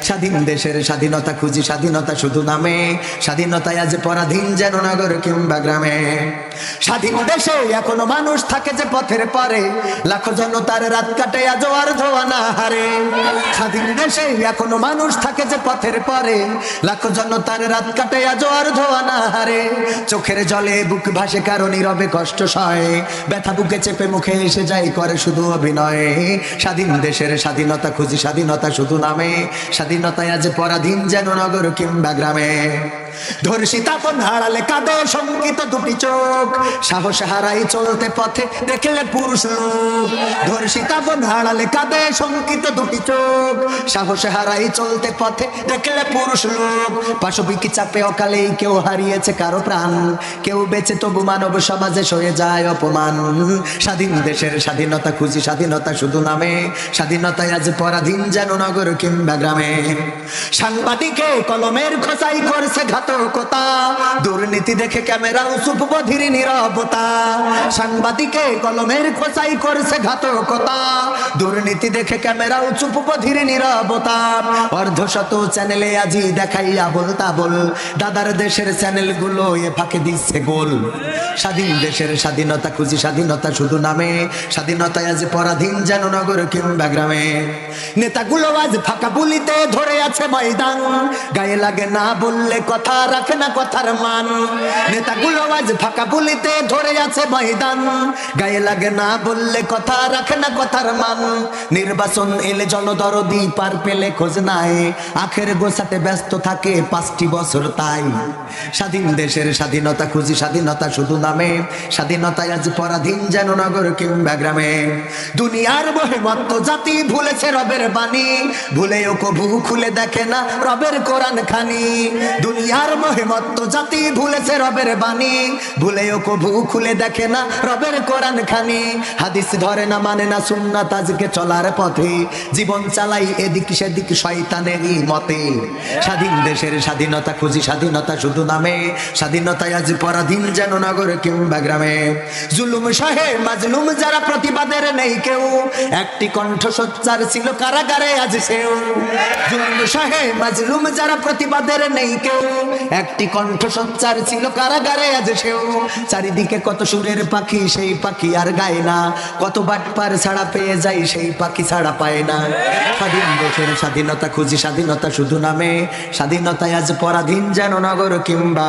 স্বাধীন দেশের স্বাধীনতা খুঁজি, স্বাধীনতা শুধু নামে, স্বাধীনতায় আজ পরাধীন যেন নগর কিংবা গ্রামে। স্বাধীন দেশে এখনো মানুষ থাকে যে পথের পারে, লাখো জনতার রাত কাটে আজ আর ধোয়া না হারে। স্বাধীন দেশে এখনো মানুষ থাকে যে পথের পারে, লাখো জনতার রাত কাটে আজ আর ধোয়া না হারে। চোখের জলে বুক ভাসে কারো নীরবে কষ্ট সয়, ব্যথা বুকে চেপে মুখে এসে যায় করে শুধু অভিনয়। স্বাধীন দেশের স্বাধীনতা খুঁজি, স্বাধীনতা শুধু নামে, স্বাধীনতায় আজ পরাধীন যেন নগর কিংবা গ্রামে। ধর্ষিতা আপন হারালে কাঁদে শঙ্কিত দুটি চোখ, সাহস হারাই চলতে পথে দেখলে পুরুষ লোক। ধর্ষিতা আপন হারালে কাঁদে শঙ্কিত দুটি চোখ, সাহস হারাই চলতে পথে দেখলে পুরুষ লোক। পাশবিকি চাপে অকালেই কেউ হারিয়েছে কারো প্রাণ, কেউ বেঁচে তবু মানব সমাজে সয়ে যায় অপমান। স্বাধীন দেশের স্বাধীনতা খুঁজি, স্বাধীনতা শুধু নামে, স্বাধীনতায় আজ পরাধীন যেন নগর কিংবা গ্রামে। সাংবাদিকে কলমের খোঁচাই করছে ঘাতকতা, দুর্নীতি দেখে ক্যামেরাও চুপ বধির নীরবতা। সাংবাদিকে কলমের খোঁচাই করছে ঘাতকতা, দুর্নীতি দেখে ক্যামেরাও চুপ বধির নীরবতা। অর্ধশত চ্যানেলে আজি দেখাই আবোল তাবোল, দাদার দেশের চ্যানেলগুলো এ ফাঁকে দিচ্ছে গোল। স্বাধীন দেশের স্বাধীনতা খুঁজি, স্বাধীনতা শুধু নামে, স্বাধীনতায় আজ পরাধীন যেন নগর কিংবা গ্রামে। নেতাগুলো আজ ফাঁকা বুলিতে ধরে আছে ময়দান, গায়ে লাগে না বললে কথা রাখে না কথার মান। নেতাগুলো আজ ফাঁকা বুলিতে ধরে আছে ময়দান, গায়ে লাগে না বললে কথা রাখে না কথার মান। নির্বাচন এলে জনদরদি পার পেলে খোঁজ নাই, আখের গোছাতে ব্যস্ত থাকে 5টি বছর তাই। স্বাধীন দেশের স্বাধীনতা খুঁজি, স্বাধীনতা শুধু নামে, স্বাধীনতায় আজ পরাধীন যেন নগর কিংবা গ্রামে। দুনিয়ার বহিমত্ত জাতি ভুলেছে রবের বাণী, ভুলেও কবু খুলে দেখে না রবের কোরআন খানি। দুনিয়ার বহিমত্ত জাতি ভুলেছে রবের বাণী, ভুলেও কবু খুলে দেখে না রবের কোরআন খানি। হাদিস ধরে না মানে না সুন্নাত আজকে চলার পথে, জীবন চালাই এদিক সেদিক শয়তানেরই মতে। স্বাধীন দেশের স্বাধীনতা খুঁজি, স্বাধীনতা শুধু নামে, স্বাধীনতায় আজ পরাধীন যেন নগর কিংবা গ্রামে। জুলুম সহে মাজলুম যারা প্রতিবাদের নেই কেউ, একটি কণ্ঠ সোচ্চার ছিল কারাগারে আজ সেও। জুলুম সহে মাজলুম যারা প্রতিবাদের নেই কেউ, একটি কণ্ঠ সোচ্চার ছিল কারাগারে আজ সেও। চারিদিকে কত সুরের পাখি, সেই পাখি আর গায় না, কত বাটপার ছাড়া পেয়ে যায়, সেই পাখি ছাড়া পায় না। স্বাধীন দেশের স্বাধীনতা খুঁজি, স্বাধীনতা শুধু নামে, স্বাধীনতায় আজ পরাধীন যেন নগর কিংবা